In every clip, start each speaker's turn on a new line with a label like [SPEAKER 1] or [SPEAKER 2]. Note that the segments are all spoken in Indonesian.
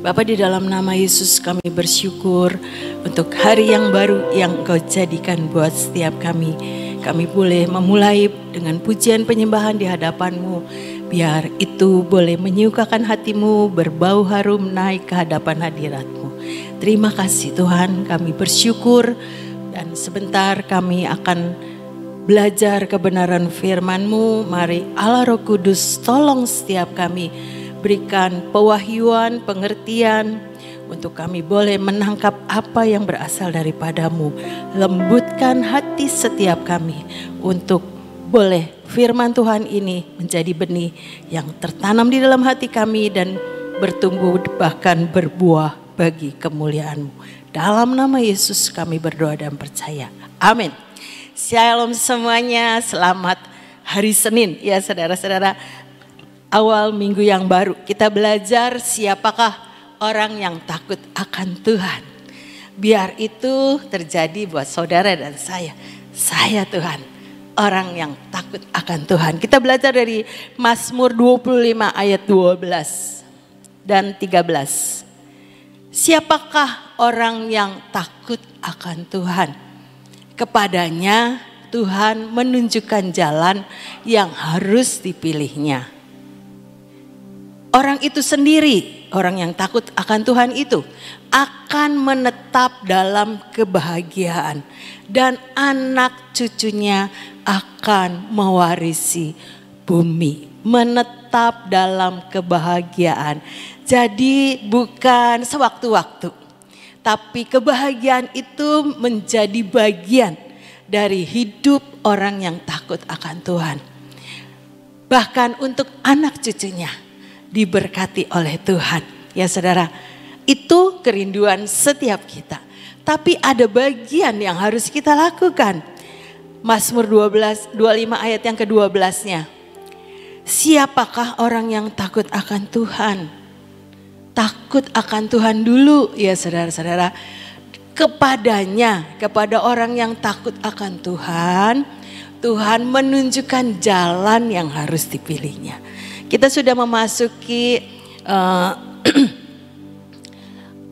[SPEAKER 1] Bapa, di dalam nama Yesus kami bersyukur untuk hari yang baru yang Engkau jadikan buat setiap kami. Kami boleh memulai dengan pujian penyembahan di hadapan-Mu. Biar itu boleh menyukakan hatimu, berbau harum naik ke hadapan hadirat-Mu. Terima kasih Tuhan, kami bersyukur dan sebentar kami akan belajar kebenaran firman-Mu. Mari Allah Roh Kudus tolong setiap kami, berikan pewahyuan, pengertian untuk kami boleh menangkap apa yang berasal daripada-Mu. Lembutkan hati setiap kami untuk boleh firman Tuhan ini menjadi benih yang tertanam di dalam hati kami dan bertumbuh bahkan berbuah bagi kemuliaan-Mu. Dalam nama Yesus kami berdoa dan percaya. Amin. Shalom semuanya, selamat hari Senin ya saudara-saudara. Awal minggu yang baru kita belajar siapakah orang yang takut akan Tuhan. Biar itu terjadi buat saudara dan saya. Saya Tuhan, orang yang takut akan Tuhan. Kita belajar dari Mazmur 25 ayat 12 dan 13. Siapakah orang yang takut akan Tuhan? Kepadanya Tuhan menunjukkan jalan yang harus dipilihnya. Orang itu sendiri, orang yang takut akan Tuhan itu akan menetap dalam kebahagiaan dan anak cucunya akan mewarisi bumi. Menetap dalam kebahagiaan. Jadi bukan sewaktu-waktu, tapi kebahagiaan itu menjadi bagian dari hidup orang yang takut akan Tuhan. Bahkan untuk anak cucunya diberkati oleh Tuhan. Ya saudara, itu kerinduan setiap kita. Tapi ada bagian yang harus kita lakukan. Mazmur 25 ayat yang ke-12-nya. Siapakah orang yang takut akan Tuhan? Takut akan Tuhan dulu ya saudara-saudara. Kepada orang yang takut akan Tuhan, Tuhan menunjukkan jalan yang harus dipilihnya. Kita sudah memasuki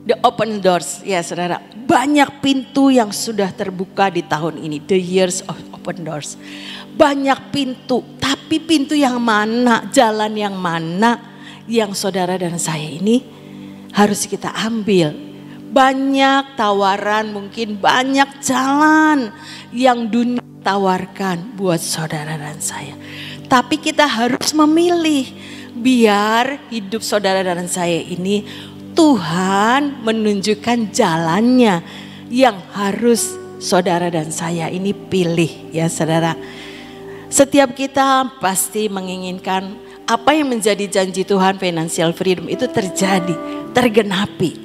[SPEAKER 1] the open doors ya saudara. Banyak pintu yang sudah terbuka di tahun ini. The years of open doors. Banyak pintu. Tapi pintu yang mana, jalan yang mana yang saudara dan saya ini harus kita ambil. Banyak tawaran, mungkin banyak jalan yang dunia tawarkan buat saudara dan saya. Tapi kita harus memilih biar hidup saudara dan saya ini Tuhan menunjukkan jalannya yang harus saudara dan saya ini pilih ya saudara. Setiap kita pasti menginginkan apa yang menjadi janji Tuhan, financial freedom itu terjadi, tergenapi.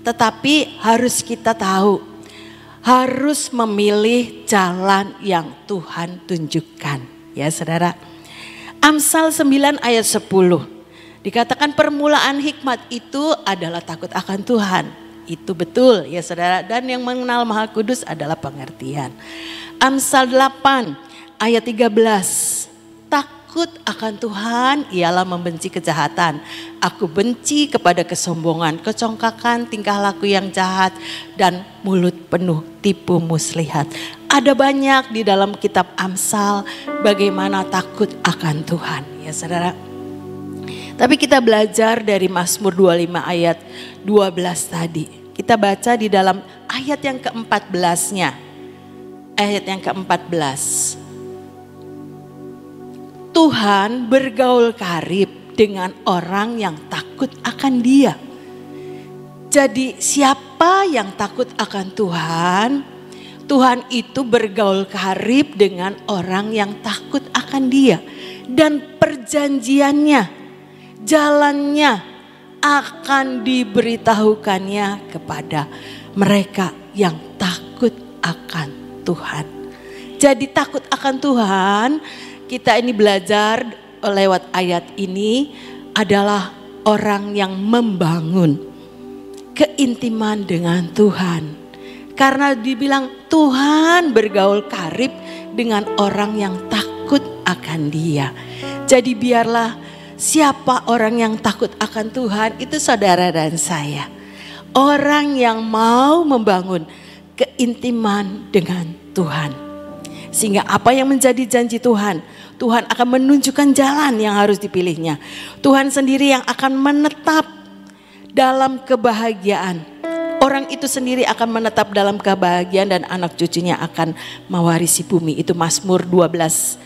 [SPEAKER 1] Tetapi harus kita tahu, harus memilih jalan yang Tuhan tunjukkan ya saudara. Amsal 9 ayat 10 dikatakan permulaan hikmat itu adalah takut akan Tuhan. Itu betul ya saudara, dan yang mengenal Maha Kudus adalah pengertian. Amsal 8 ayat 13, takut akan Tuhan ialah membenci kejahatan. Aku benci kepada kesombongan, kecongkakan, tingkah laku yang jahat, dan mulut penuh tipu muslihat. Ada banyak di dalam kitab Amsal bagaimana takut akan Tuhan ya saudara. Tapi kita belajar dari Mazmur 25 ayat 12 tadi. Kita baca di dalam ayat yang ke-14-nya. Ayat yang ke-14. Tuhan bergaul karib dengan orang yang takut akan Dia. Jadi siapa yang takut akan Tuhan? Tuhan itu bergaul karib dengan orang yang takut akan Dia. Dan perjanjiannya, jalannya akan diberitahukannya kepada mereka yang takut akan Tuhan. Jadi takut akan Tuhan, kita ini belajar lewat ayat ini adalah orang yang membangun keintiman dengan Tuhan. Karena dibilang Tuhan bergaul karib dengan orang yang takut akan Dia. Jadi biarlah siapa orang yang takut akan Tuhan? Itu saudara dan saya. Orang yang mau membangun keintiman dengan Tuhan. Sehingga apa yang menjadi janji Tuhan, Tuhan akan menunjukkan jalan yang harus dipilihnya. Tuhan sendiri yang akan menetap dalam kebahagiaan. Orang itu sendiri akan menetap dalam kebahagiaan dan anak cucunya akan mewarisi bumi. Itu Mazmur 25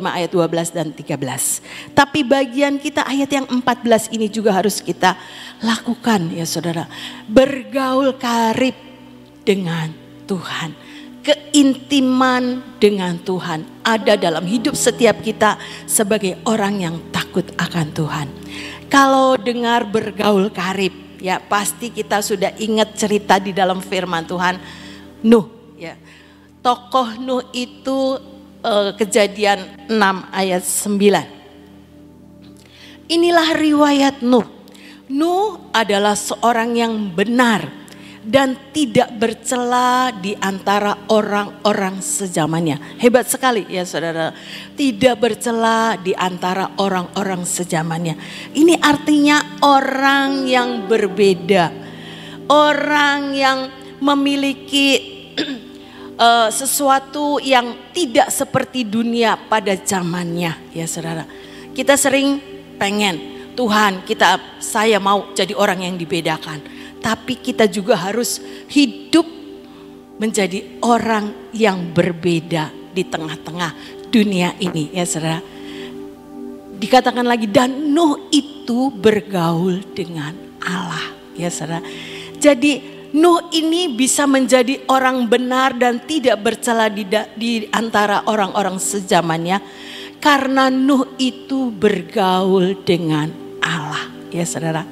[SPEAKER 1] ayat 12 dan 13. Tapi bagian kita ayat yang 14 ini juga harus kita lakukan ya saudara. Bergaul karib dengan Tuhan. Keintiman dengan Tuhan ada dalam hidup setiap kita sebagai orang yang takut akan Tuhan. Kalau dengar bergaul karib, ya pasti kita sudah ingat cerita di dalam firman Tuhan Nuh. Ya. Tokoh Nuh itu Kejadian 6 ayat 9. Inilah riwayat Nuh. Nuh adalah seorang yang benar dan tidak bercela di antara orang-orang sezamannya. Hebat sekali ya saudara. Tidak bercela di antara orang-orang sezamannya. Ini artinya orang yang berbeda. Orang yang memiliki sesuatu yang tidak seperti dunia pada zamannya ya saudara. Kita sering pengen Tuhan saya mau jadi orang yang dibedakan. Tapi kita juga harus hidup menjadi orang yang berbeda di tengah-tengah dunia ini ya saudara. Dikatakan lagi dan Nuh itu bergaul dengan Allah ya saudara. Jadi Nuh ini bisa menjadi orang benar dan tidak bercela di antara orang-orang sezamannya. Karena Nuh itu bergaul dengan Allah ya saudara.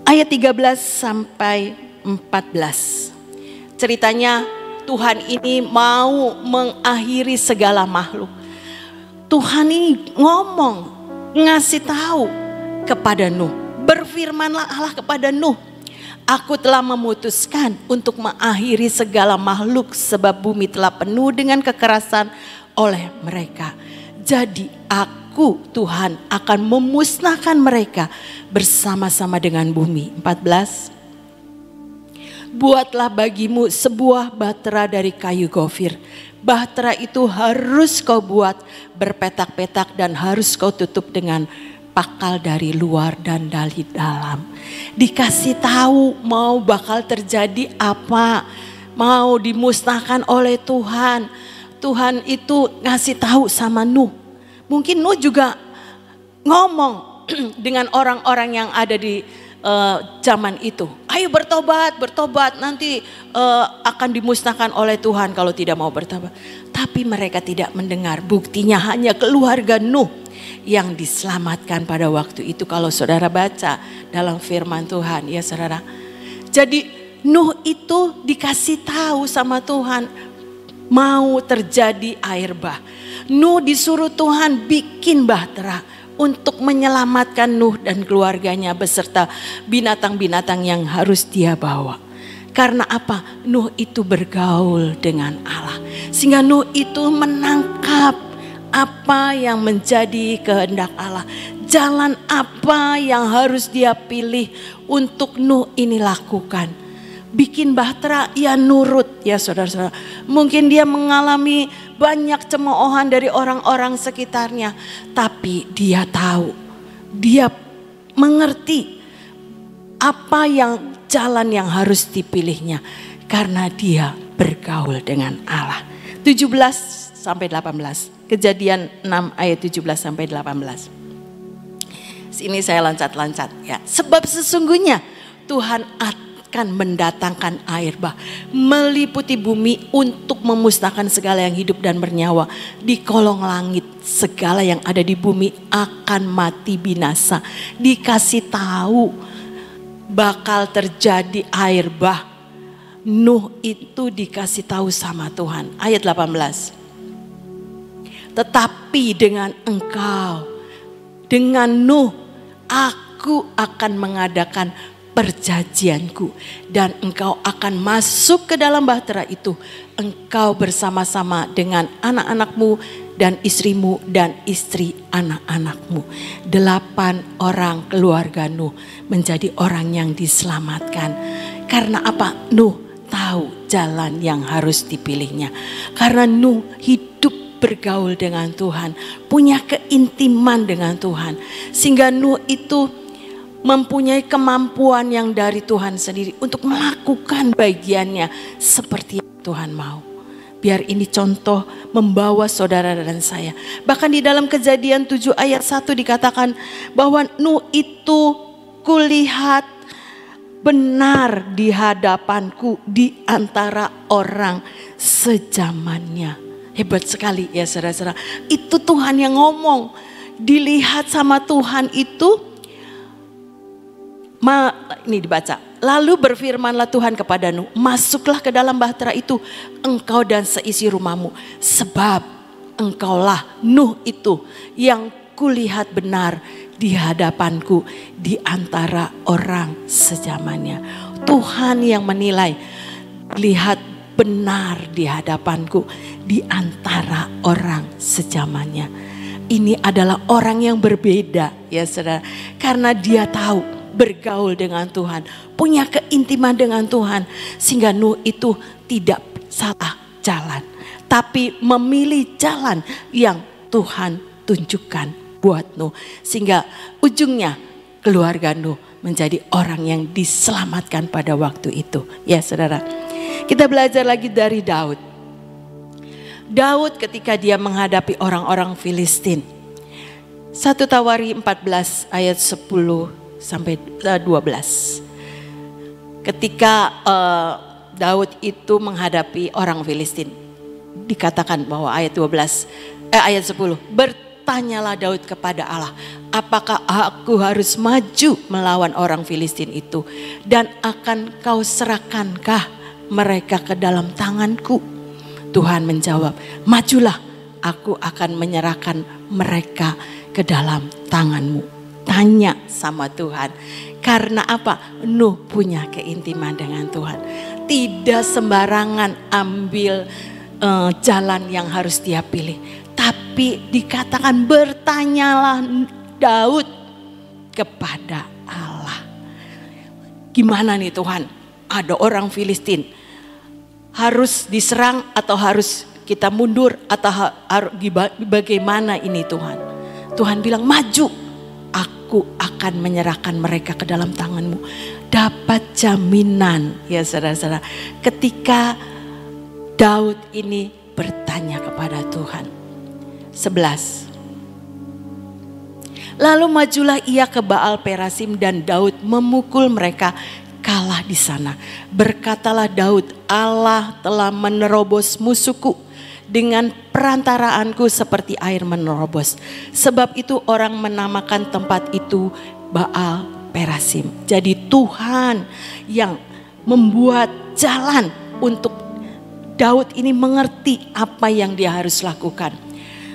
[SPEAKER 1] Ayat 13 sampai 14. Ceritanya Tuhan ini mau mengakhiri segala makhluk. Tuhan ini ngomong, ngasih tahu kepada Nuh. Berfirmanlah Allah kepada Nuh. Aku telah memutuskan untuk mengakhiri segala makhluk sebab bumi telah penuh dengan kekerasan oleh mereka. Jadi aku Tuhan akan memusnahkan mereka bersama-sama dengan bumi. 14. Buatlah bagimu sebuah bahtera dari kayu gofir. Bahtera itu harus kau buat berpetak-petak dan harus kau tutup dengan pakal dari luar dan dari dalam. Dikasih tahu mau bakal terjadi apa, mau dimusnahkan oleh Tuhan. Tuhan itu ngasih tahu sama Nuh. Mungkin Nuh juga ngomong dengan orang-orang yang ada di zaman itu. Ayo bertobat nanti akan dimusnahkan oleh Tuhan kalau tidak mau bertobat. Tapi mereka tidak mendengar. Buktinya hanya keluarga Nuh yang diselamatkan pada waktu itu. Kalau saudara baca dalam firman Tuhan ya saudara. Jadi Nuh itu dikasih tahu sama Tuhan mau terjadi air bah. Nuh disuruh Tuhan bikin bahtera untuk menyelamatkan Nuh dan keluarganya beserta binatang-binatang yang harus dia bawa. Karena apa? Nuh itu bergaul dengan Allah. Sehingga Nuh itu menangkap apa yang menjadi kehendak Allah. Jalan apa yang harus dia pilih untuk Nuh ini lakukan. Bikin bahtera, ya nurut ya saudara-saudara. Mungkin dia mengalami banyak cemoohan dari orang-orang sekitarnya. Tapi dia tahu, dia mengerti apa yang jalan yang harus dipilihnya. Karena dia bergaul dengan Allah. 17 sampai 18. Kejadian 6 ayat 17 sampai 18. Sini saya loncat-loncat ya. Sebab sesungguhnya Tuhan akan mendatangkan air bah meliputi bumi untuk memusnahkan segala yang hidup dan bernyawa di kolong langit. Segala yang ada di bumi akan mati binasa. Dikasih tahu bakal terjadi air bah. Nuh itu dikasih tahu sama Tuhan. Ayat 18. Tetapi dengan engkau, dengan Nuh, aku akan mengadakan perjanjianku dan engkau akan masuk ke dalam bahtera itu, engkau bersama-sama dengan anak-anakmu dan istrimu dan istri anak-anakmu. 8 orang keluarga Nuh menjadi orang yang diselamatkan. Karena apa? Nuh tahu jalan yang harus dipilihnya. Karena Nuh hidup bergaul dengan Tuhan, punya keintiman dengan Tuhan. Sehingga Nuh itu mempunyai kemampuan yang dari Tuhan sendiri untuk melakukan bagiannya seperti yang Tuhan mau. Biar ini contoh membawa saudara dan saya. Bahkan di dalam Kejadian 7 ayat 1 dikatakan bahwa Nuh itu kulihat benar di hadapanku di antara orang sejamannya. Hebat sekali ya saudara-saudara. Itu Tuhan yang ngomong. Dilihat sama Tuhan itu. Ini dibaca. Lalu berfirmanlah Tuhan kepada Nuh, masuklah ke dalam bahtera itu, engkau dan seisi rumahmu. Sebab engkaulah Nuh itu yang kulihat benar di hadapanku di antara orang sejamannya. Tuhan yang menilai, lihat benar di hadapanku di antara orang sejamannya. Ini adalah orang yang berbeda ya saudara. Karena dia tahu bergaul dengan Tuhan, punya keintiman dengan Tuhan, sehingga Nuh itu tidak salah jalan, tapi memilih jalan yang Tuhan tunjukkan buat Nuh, sehingga ujungnya keluarga Nuh menjadi orang yang diselamatkan pada waktu itu. Ya saudara, kita belajar lagi dari Daud. Daud ketika dia menghadapi orang-orang Filistin, 1 Tawari 14 ayat 10 sampai 12. Ketika Daud itu menghadapi orang Filistin, dikatakan bahwa ayat 10, bertanyalah Daud kepada Allah, apakah aku harus maju melawan orang Filistin itu, dan akan kau serahkankah mereka ke dalam tanganku? Tuhan menjawab, majulah, aku akan menyerahkan mereka ke dalam tanganmu. Tanya sama Tuhan. Karena apa? Nuh punya keintiman dengan Tuhan. Tidak sembarangan ambil jalan yang harus dia pilih. Tapi dikatakan bertanyalah Daud kepada Allah. Gimana nih Tuhan? Ada orang Filistin. Harus diserang atau harus kita mundur? Atau bagaimana ini Tuhan? Tuhan bilang maju. Aku akan menyerahkan mereka ke dalam tanganmu. Dapat jaminan ya saudara-saudara. Ketika Daud ini bertanya kepada Tuhan. 11. Lalu majulah ia ke Baal Perasim dan Daud memukul mereka kalah di sana. Berkatalah Daud, Allah telah menerobos musuhku dengan perantaraanku seperti air menerobos. Sebab itu orang menamakan tempat itu Baal Perasim. Jadi Tuhan yang membuat jalan untuk Daud ini mengerti apa yang dia harus lakukan.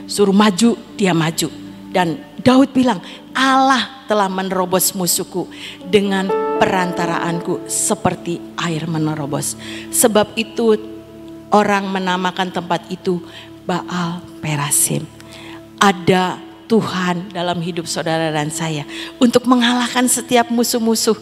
[SPEAKER 1] Suruh maju, dia maju. Dan Daud bilang, Allah telah menerobos musuhku dengan perantaraanku seperti air menerobos. Sebab itu orang menamakan tempat itu Baal Perasim. Ada Tuhan dalam hidup saudara dan saya untuk mengalahkan setiap musuh-musuh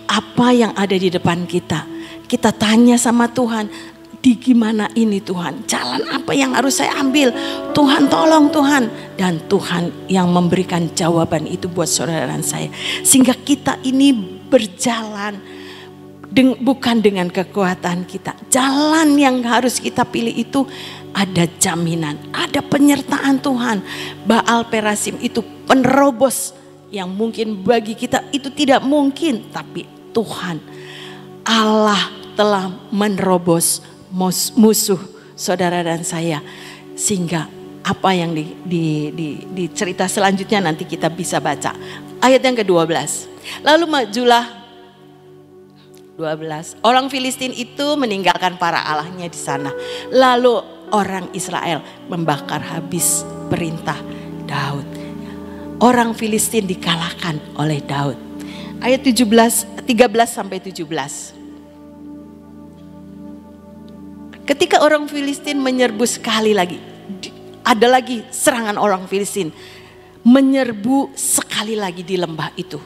[SPEAKER 1] apa yang ada di depan kita. Kita tanya sama Tuhan, di gimana ini Tuhan? Jalan apa yang harus saya ambil? Tuhan tolong Tuhan. Dan Tuhan yang memberikan jawaban itu buat saudara dan saya. Sehingga kita ini berjalan bukan dengan kekuatan kita. Jalan yang harus kita pilih itu ada jaminan, ada penyertaan Tuhan. Baal Perasim itu penerobos yang mungkin bagi kita itu tidak mungkin. Tapi Tuhan, Allah telah menerobos musuh saudara dan saya. Sehingga apa yang di cerita selanjutnya nanti kita bisa baca. Ayat yang ke-12. Lalu majulah 12. Orang Filistin itu meninggalkan para allahnya di sana. Lalu orang Israel membakar habis perintah Daud. Orang Filistin dikalahkan oleh Daud. Ayat 13 sampai 17. Ketika orang Filistin menyerbu sekali lagi, ada lagi serangan orang Filistin menyerbu sekali lagi di lembah itu.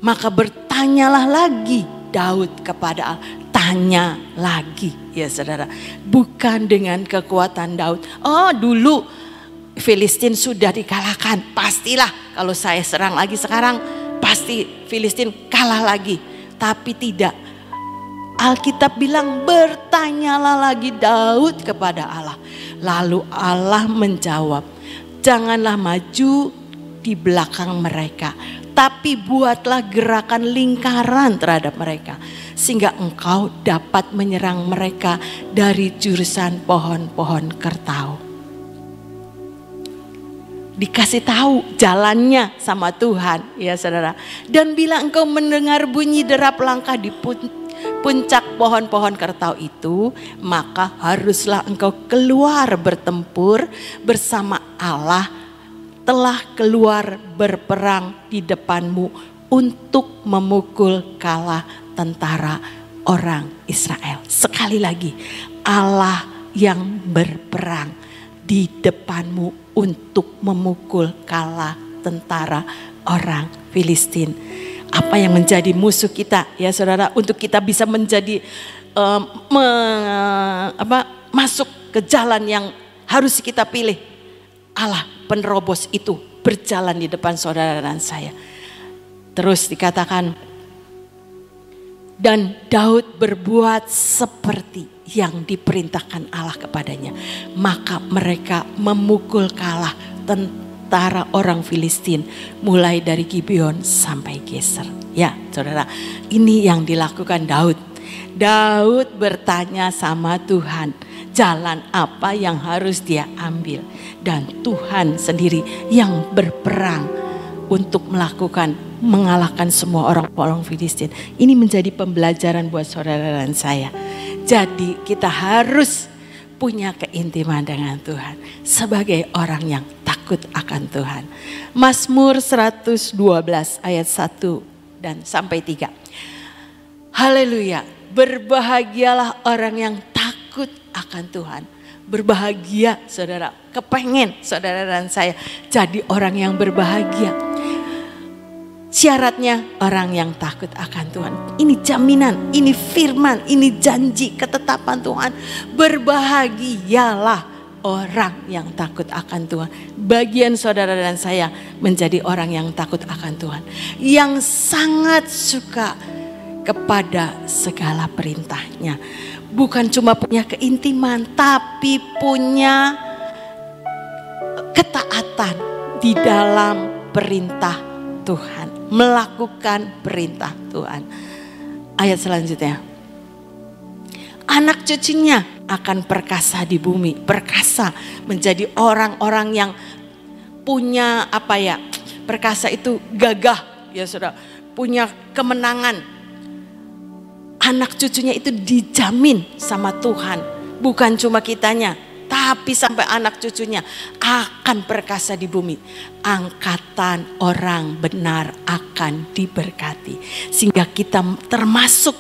[SPEAKER 1] Maka bertanyalah lagi Daud kepada Allah. Tanya lagi ya saudara. Bukan dengan kekuatan Daud. Oh dulu Filistin sudah dikalahkan. Pastilah kalau saya serang lagi sekarang pasti Filistin kalah lagi. Tapi tidak. Alkitab bilang bertanyalah lagi Daud kepada Allah. Lalu Allah menjawab, janganlah maju di belakang mereka, tapi buatlah gerakan lingkaran terhadap mereka, sehingga engkau dapat menyerang mereka dari jurusan pohon-pohon kertau. Dikasih tahu jalannya sama Tuhan ya saudara. Dan bila engkau mendengar bunyi derap langkah di puncak pohon-pohon kertau itu, maka haruslah engkau keluar bertempur bersama Allah telah keluar berperang di depanmu untuk memukul kalah tentara orang Israel. Sekali lagi, Allah yang berperang di depanmu untuk memukul kalah tentara orang Filistin. Apa yang menjadi musuh kita ya saudara, untuk kita bisa menjadi masuk ke jalan yang harus kita pilih. Allah penerobos itu berjalan di depan saudara dan saya. Terus dikatakan, dan Daud berbuat seperti yang diperintahkan Allah kepadanya. Maka mereka memukul kalah tentara orang Filistin mulai dari Gibeon sampai Geser. Ya saudara, ini yang dilakukan Daud. Daud bertanya sama Tuhan, jalan apa yang harus dia ambil. Dan Tuhan sendiri yang berperang untuk mengalahkan semua orang Filistin. Ini menjadi pembelajaran buat saudara dan saya. Jadi kita harus punya keintiman dengan Tuhan sebagai orang yang takut akan Tuhan. Mazmur 112 ayat 1 dan sampai 3. Haleluya, berbahagialah orang yang takut akan Tuhan. Berbahagia saudara, kepengen saudara dan saya jadi orang yang berbahagia. Syaratnya orang yang takut akan Tuhan. Ini jaminan, ini firman, ini janji ketetapan Tuhan. Berbahagialah orang yang takut akan Tuhan. Bagian saudara dan saya menjadi orang yang takut akan Tuhan. Yang sangat suka kepada segala perintahnya. Bukan cuma punya keintiman, tapi punya ketaatan di dalam perintah Tuhan. Melakukan perintah Tuhan. Ayat selanjutnya. Anak cucunya akan perkasa di bumi. Perkasa menjadi orang-orang yang punya perkasa itu gagah ya saudara. Punya kemenangan. Anak cucunya itu dijamin sama Tuhan. Bukan cuma kitanya, tapi sampai anak cucunya akan perkasa di bumi. Angkatan orang benar akan diberkati. Sehingga kita termasuk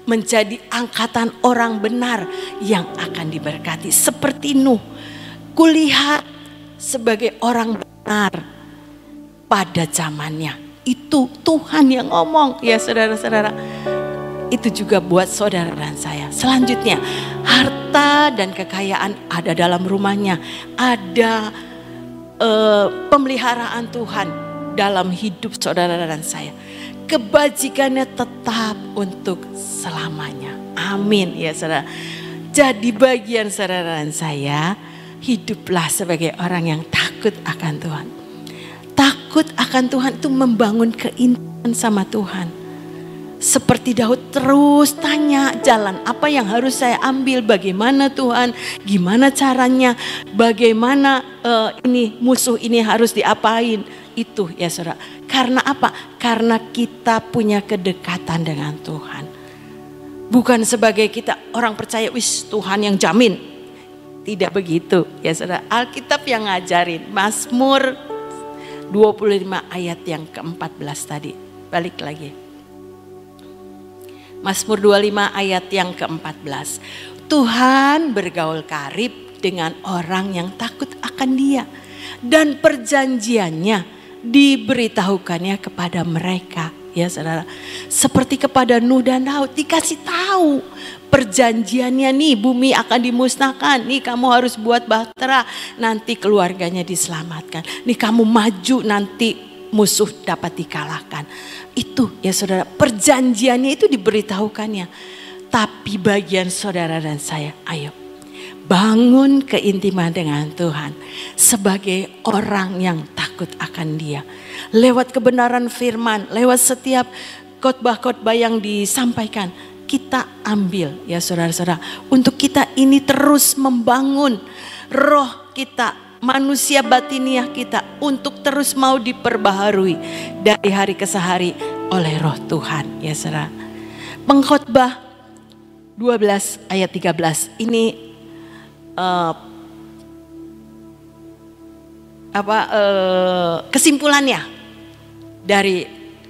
[SPEAKER 1] menjadi angkatan orang benar yang akan diberkati. Seperti Nuh, kulihat sebagai orang benar pada zamannya. Itu Tuhan yang ngomong ya saudara-saudara. Itu juga buat saudara dan saya. Selanjutnya, harta dan kekayaan ada dalam rumahnya. Ada pemeliharaan Tuhan dalam hidup saudara dan saya. Kebajikannya tetap untuk selamanya. Amin ya saudara. Jadi bagian saudara dan saya, hiduplah sebagai orang yang takut akan Tuhan. Takut akan Tuhan itu membangun keintiman sama Tuhan. Seperti Daud terus tanya, jalan apa yang harus saya ambil, bagaimana Tuhan, gimana caranya, bagaimana ini musuh ini harus diapain. Itu ya saudara. Karena apa? Karena kita punya kedekatan dengan Tuhan. Bukan sebagai kita orang percaya, wis Tuhan yang jamin. Tidak begitu ya saudara. Alkitab yang ngajarin. Mazmur 25 ayat yang ke-14 tadi. Balik lagi. Mazmur 25 ayat yang ke-14. Tuhan bergaul karib dengan orang yang takut akan Dia. Dan perjanjiannya diberitahukannya kepada mereka, ya saudara. Seperti kepada Nuh dan Daud dikasih tahu perjanjiannya, nih bumi akan dimusnahkan, nih kamu harus buat bahtera, nanti keluarganya diselamatkan, nih kamu maju nanti musuh dapat dikalahkan. Itu ya saudara, perjanjiannya itu diberitahukannya. Tapi bagian saudara dan saya, ayo bangun keintiman dengan Tuhan sebagai orang yang takut akan Dia. Lewat kebenaran firman, lewat setiap khotbah-khotbah yang disampaikan, kita ambil ya saudara-saudara, untuk kita ini terus membangun roh kita, manusia batiniah kita, untuk terus mau diperbaharui dari hari ke hari oleh roh Tuhan ya saudara. Pengkhotbah 12 ayat 13 ini kesimpulannya dari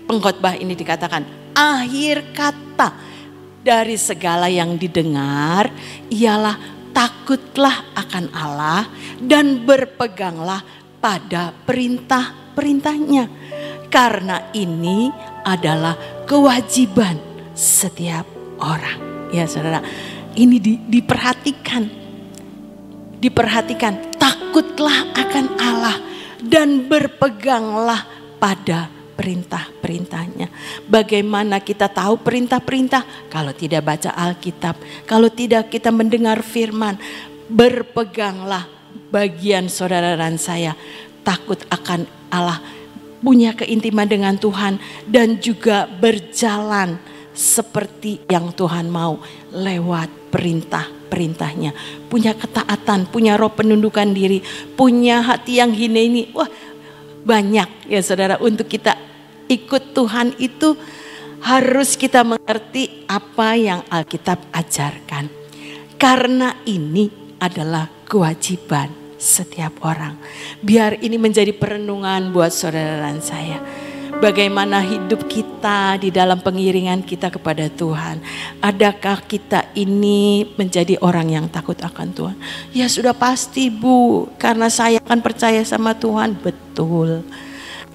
[SPEAKER 1] pengkhotbah ini dikatakan, akhir kata dari segala yang didengar ialah takutlah akan Allah dan berpeganglah pada perintah-perintahnya, karena ini adalah kewajiban setiap orang. Ya saudara, ini diperhatikan, takutlah akan Allah dan berpeganglah pada perintah-perintahnya. Bagaimana kita tahu perintah-perintah? Kalau tidak baca Alkitab, kalau tidak kita mendengar firman. Berpeganglah bagian saudara dan saya, takut akan Allah, punya keintiman dengan Tuhan, dan juga berjalan seperti yang Tuhan mau lewat perintah-perintahnya. Punya ketaatan, punya roh penundukan diri, punya hati yang hineni. Wah, banyak ya saudara. Untuk kita ikut Tuhan itu harus kita mengerti apa yang Alkitab ajarkan. Karena ini adalah kewajiban setiap orang. Biar ini menjadi perenungan buat saudara dan saya. Bagaimana hidup kita di dalam pengiringan kita kepada Tuhan. Adakah kita ini menjadi orang yang takut akan Tuhan? Ya sudah pasti Bu, karena saya akan percaya sama Tuhan. Betul.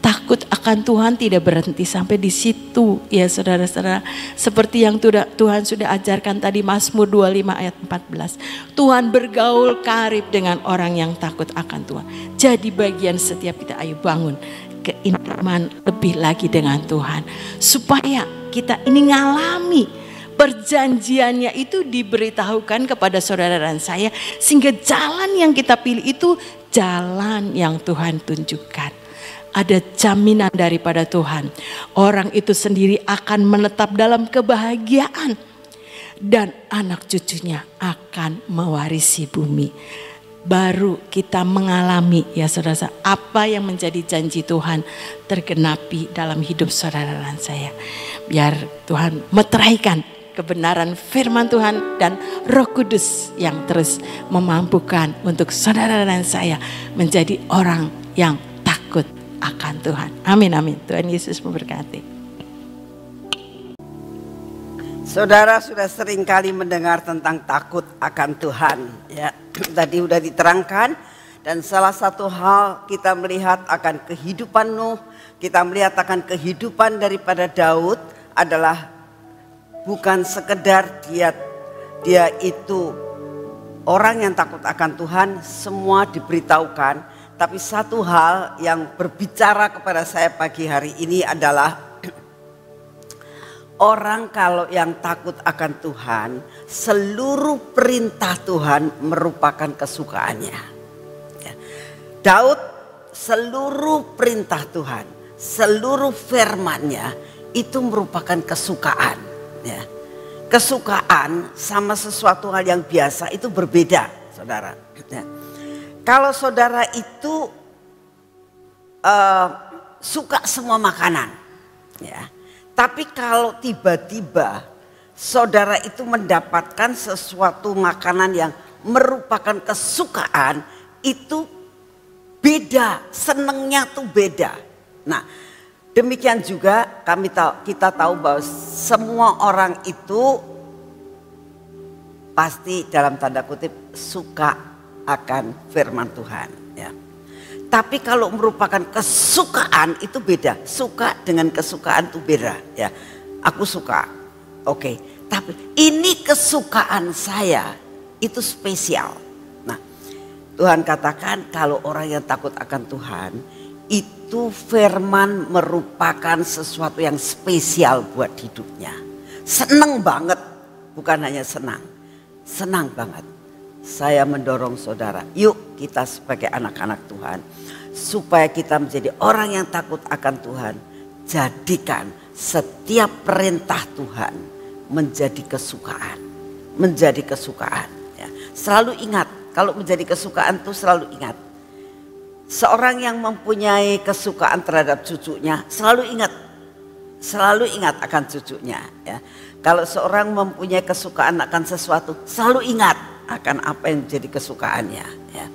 [SPEAKER 1] Takut akan Tuhan tidak berhenti sampai di situ ya saudara-saudara. Seperti yang Tuhan sudah ajarkan tadi, Mazmur 25 ayat 14. Tuhan bergaul karib dengan orang yang takut akan Tuhan. Jadi bagian setiap kita, ayo bangun keintiman lebih lagi dengan Tuhan, supaya kita ini ngalami perjanjiannya itu diberitahukan kepada saudara dan saya, sehingga jalan yang kita pilih itu jalan yang Tuhan tunjukkan. Ada jaminan daripada Tuhan, orang itu sendiri akan menetap dalam kebahagiaan dan anak cucunya akan mewarisi bumi. Baru kita mengalami ya saudara, apa yang menjadi janji Tuhan tergenapi dalam hidup saudara dan saya. Biar Tuhan meteraikan kebenaran firman Tuhan dan Roh Kudus yang terus memampukan untuk saudara dan saya menjadi orang yang takut akan Tuhan. Amin, amin. Tuhan Yesus memberkati.
[SPEAKER 2] Saudara sudah sering kali mendengar tentang takut akan Tuhan ya. Tadi sudah diterangkan, dan salah satu hal kita melihat akan kehidupan Nuh, kita melihat akan kehidupan daripada Daud adalah bukan sekedar dia itu orang yang takut akan Tuhan, semua diberitahukan, tapi satu hal yang berbicara kepada saya pagi hari ini adalah orang kalau yang takut akan Tuhan, seluruh perintah Tuhan merupakan kesukaannya. Ya. Daud, seluruh perintah Tuhan, seluruh firman-Nya itu merupakan kesukaan. Ya. Kesukaan sama sesuatu hal yang biasa itu berbeda, saudara. Ya. Kalau saudara itu suka semua makanan, ya. Tapi kalau tiba-tiba saudara itu mendapatkan sesuatu makanan yang merupakan kesukaan, itu beda, senengnya tuh beda. Nah, demikian juga kita tahu bahwa semua orang itu pasti dalam tanda kutip suka akan firman Tuhan. Ya. Tapi kalau merupakan kesukaan itu beda. Suka dengan kesukaan itu beda. Ya, aku suka. Oke. Tapi ini kesukaan saya itu spesial. Nah, Tuhan katakan kalau orang yang takut akan Tuhan itu firman merupakan sesuatu yang spesial buat hidupnya. Senang banget, bukan hanya senang. Senang banget. Saya mendorong saudara, yuk kita sebagai anak-anak Tuhan, supaya kita menjadi orang yang takut akan Tuhan, jadikan setiap perintah Tuhan menjadi kesukaan. Menjadi kesukaan. Ya. Selalu ingat, kalau menjadi kesukaan itu selalu ingat. Seorang yang mempunyai kesukaan terhadap cucunya, selalu ingat akan cucunya. Ya. Kalau seorang mempunyai kesukaan akan sesuatu, selalu ingat akan apa yang menjadi kesukaannya. Ya.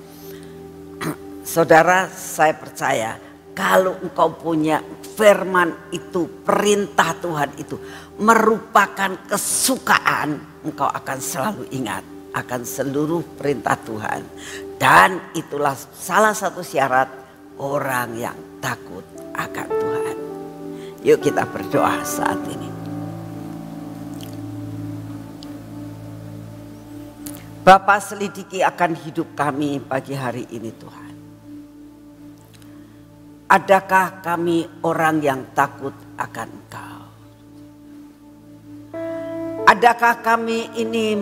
[SPEAKER 2] Saudara, saya percaya kalau engkau punya firman itu, perintah Tuhan itu merupakan kesukaan, engkau akan selalu ingat akan seluruh perintah Tuhan. Dan itulah salah satu syarat orang yang takut akan Tuhan. Yuk kita berdoa saat ini. Bapa, selidiki akan hidup kami pagi hari ini Tuhan. Adakah kami orang yang takut akan Engkau? Adakah kami ini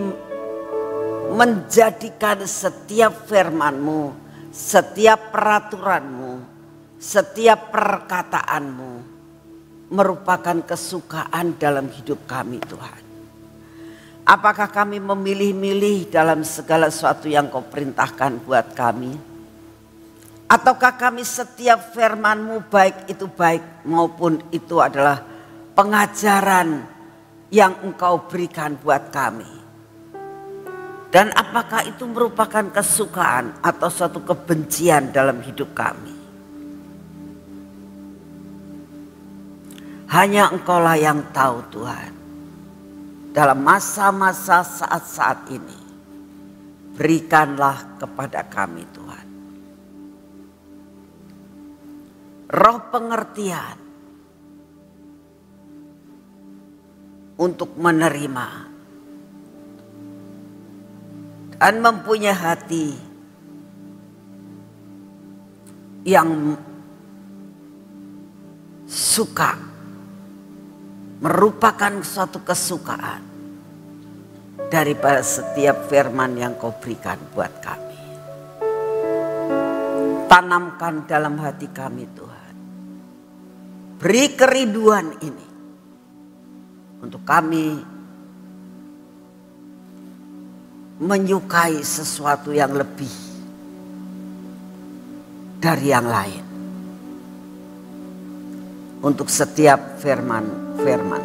[SPEAKER 2] menjadikan setiap firman-Mu, setiap peraturan-Mu, setiap perkataan-Mu merupakan kesukaan dalam hidup kami Tuhan? Apakah kami memilih-milih dalam segala sesuatu yang Kau perintahkan buat kami? Ataukah kami setiap firman-Mu baik itu baik maupun itu adalah pengajaran yang Engkau berikan buat kami? Dan apakah itu merupakan kesukaan atau suatu kebencian dalam hidup kami? Hanya Engkaulah yang tahu Tuhan. Dalam masa-masa saat-saat ini, berikanlah kepada kami Tuhan roh pengertian untuk menerima dan mempunyai hati yang suka, merupakan suatu kesukaan daripada setiap firman yang Kau berikan buat kami. Tanamkan dalam hati kami Tuhan. Beri kerinduan ini untuk kami menyukai sesuatu yang lebih dari yang lain. Untuk setiap firman-firman.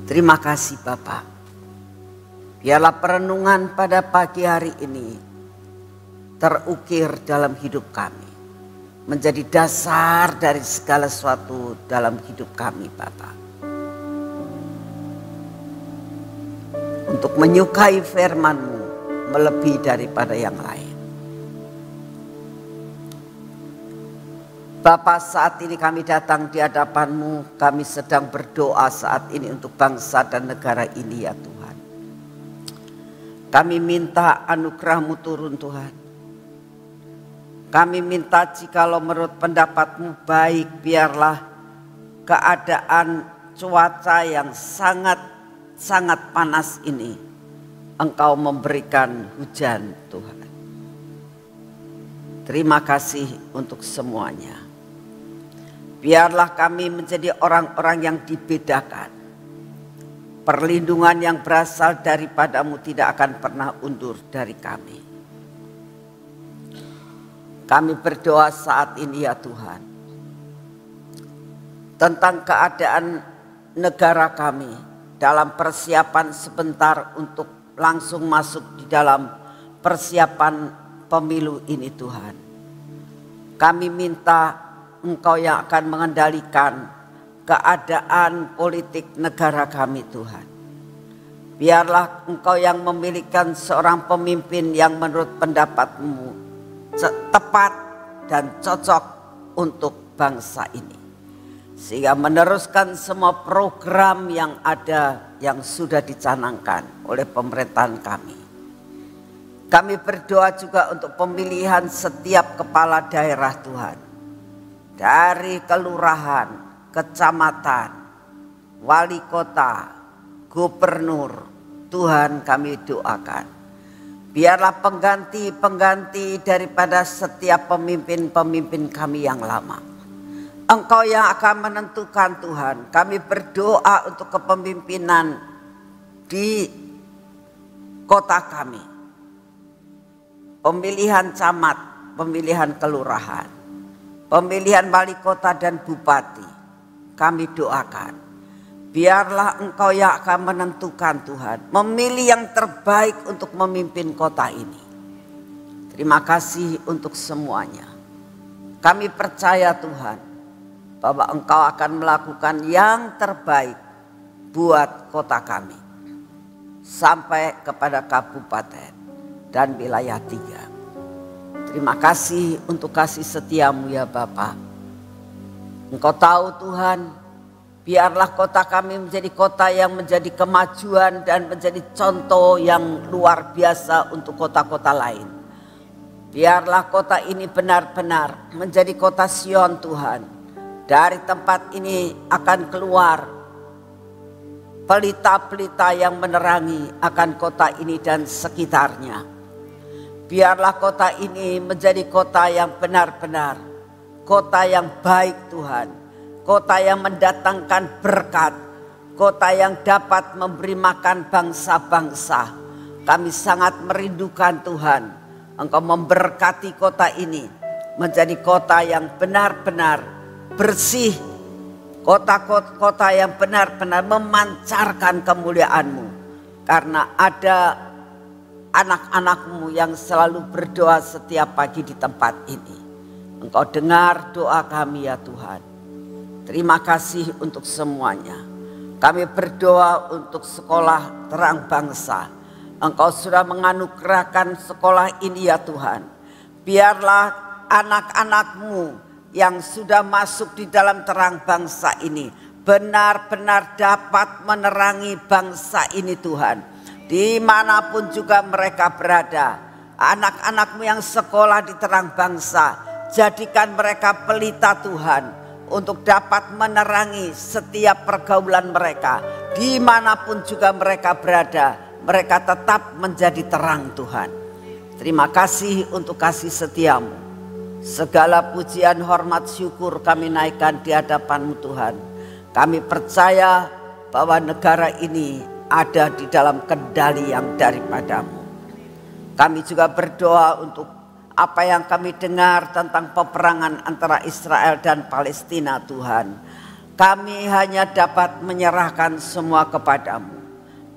[SPEAKER 2] Terima kasih Bapak. Biarlah perenungan pada pagi hari ini terukir dalam hidup kami. Menjadi dasar dari segala sesuatu dalam hidup kami Bapak. Untuk menyukai firman-Mu melebihi daripada yang lain. Bapa, saat ini kami datang di hadapan-Mu, kami sedang berdoa saat ini untuk bangsa dan negara ini ya Tuhan. Kami minta anugerah-Mu turun Tuhan. Kami minta jikalau menurut pendapat-Mu baik, biarlah keadaan cuaca yang sangat panas ini Engkau memberikan hujan Tuhan. Terima kasih untuk semuanya. Biarlah kami menjadi orang-orang yang dibedakan. Perlindungan yang berasal daripada-Mu tidak akan pernah undur dari kami. Kami berdoa saat ini ya Tuhan. Tentang keadaan negara kami. Dalam persiapan sebentar untuk langsung masuk di dalam persiapan pemilu ini Tuhan. Kami minta Engkau yang akan mengendalikan keadaan politik negara kami Tuhan. Biarlah Engkau yang memilihkan seorang pemimpin yang menurut pendapatmu tepat dan cocok untuk bangsa ini. Sehingga meneruskan semua program yang ada yang sudah dicanangkan oleh pemerintahan kami. Kami berdoa juga untuk pemilihan setiap kepala daerah Tuhan. Dari kelurahan, kecamatan, wali kota, gubernur, Tuhan kami doakan. Biarlah pengganti-pengganti daripada setiap pemimpin-pemimpin kami yang lama. Engkau yang akan menentukan Tuhan. Kami berdoa untuk kepemimpinan di kota kami. Pemilihan camat, pemilihan kelurahan, pemilihan wali kota dan bupati. Kami doakan. Biarlah Engkau yang akan menentukan Tuhan. Memilih yang terbaik untuk memimpin kota ini. Terima kasih untuk semuanya. Kami percaya Tuhan bahwa Engkau akan melakukan yang terbaik buat kota kami. Sampai kepada kabupaten dan wilayah 3. Terima kasih untuk kasih setiamu ya Bapa. Engkau tahu Tuhan, biarlah kota kami menjadi kota yang menjadi kemajuan dan menjadi contoh yang luar biasa untuk kota-kota lain. Biarlah kota ini benar-benar menjadi kota Sion Tuhan. Dari tempat ini akan keluar pelita-pelita yang menerangi akan kota ini dan sekitarnya. Biarlah kota ini menjadi kota yang benar-benar, kota yang baik Tuhan. Kota yang mendatangkan berkat, kota yang dapat memberi makan bangsa-bangsa. Kami sangat merindukan Tuhan, Engkau memberkati kota ini menjadi kota yang benar-benar bersih, kota-kota yang benar-benar memancarkan kemuliaan-Mu. Karena ada anak-anak-Mu yang selalu berdoa setiap pagi di tempat ini. Engkau dengar doa kami ya Tuhan. Terima kasih untuk semuanya. Kami berdoa untuk sekolah terang bangsa. Engkau sudah menganugerahkan sekolah ini ya Tuhan. Biarlah anak-anak-Mu yang sudah masuk di dalam terang bangsa ini benar-benar dapat menerangi bangsa ini Tuhan. Dimanapun juga mereka berada. Anak-anak-Mu yang sekolah di terang bangsa, jadikan mereka pelita Tuhan. Untuk dapat menerangi setiap pergaulan mereka. Dimanapun juga mereka berada, mereka tetap menjadi terang Tuhan. Terima kasih untuk kasih setiamu. Segala pujian, hormat, syukur kami naikkan di hadapan-Mu Tuhan. Kami percaya bahwa negara ini ada di dalam kendali yang daripada-Mu. Kami juga berdoa untuk apa yang kami dengar tentang peperangan antara Israel dan Palestina Tuhan. Kami hanya dapat menyerahkan semua kepada-Mu.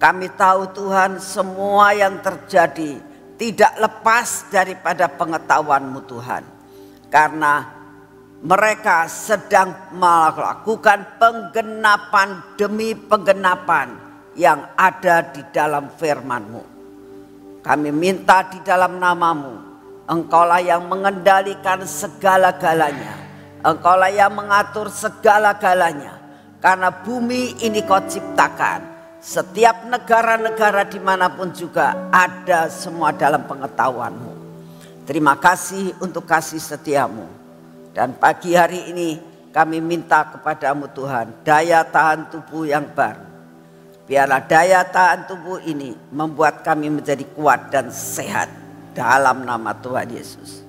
[SPEAKER 2] Kami tahu Tuhan semua yang terjadi tidak lepas daripada pengetahuan-Mu Tuhan. Karena mereka sedang melakukan penggenapan demi penggenapan yang ada di dalam firman-Mu. Kami minta di dalam nama-Mu. Engkaulah yang mengendalikan segala-galanya. Engkaulah yang mengatur segala-galanya. Karena bumi ini Kau ciptakan. Setiap negara-negara dimanapun juga ada semua dalam pengetahuan-Mu. Terima kasih untuk kasih setiamu. Dan pagi hari ini kami minta kepada-Mu Tuhan daya tahan tubuh yang baru. Biarlah daya tahan tubuh ini membuat kami menjadi kuat dan sehat. Dalam nama Tuhan Yesus.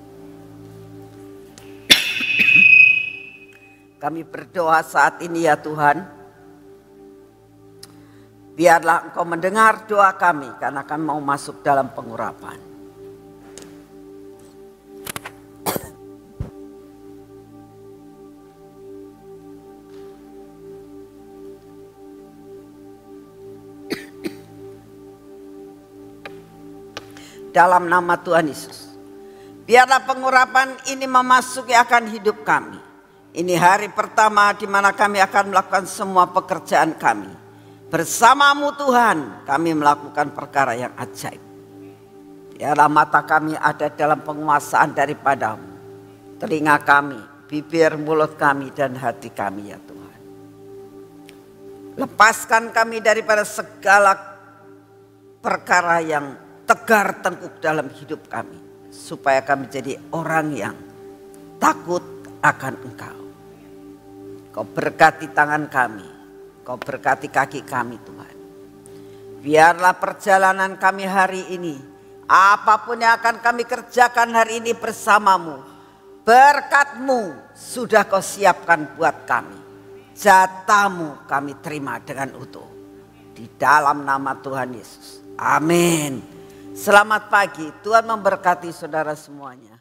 [SPEAKER 2] Kami berdoa saat ini ya Tuhan. Biarlah Engkau mendengar doa kami. Karena kami mau masuk dalam pengurapan. Dalam nama Tuhan Yesus. Biarlah pengurapan ini memasuki akan hidup kami. Ini hari pertama di mana kami akan melakukan semua pekerjaan kami. Bersamamu Tuhan kami melakukan perkara yang ajaib. Biarlah mata kami ada dalam penguasaan daripadamu. Telinga kami, bibir, mulut kami, dan hati kami ya Tuhan. Lepaskan kami daripada segala perkara yang tegar tengkuk dalam hidup kami. Supaya kami jadi orang yang takut akan Engkau. Kau berkati tangan kami. Kau berkati kaki kami Tuhan. Biarlah perjalanan kami hari ini, apapun yang akan kami kerjakan hari ini bersamamu, berkat-Mu sudah Kau siapkan buat kami. Jatah-Mu kami terima dengan utuh. Di dalam nama Tuhan Yesus. Amin. Selamat pagi, Tuhan memberkati saudara semuanya.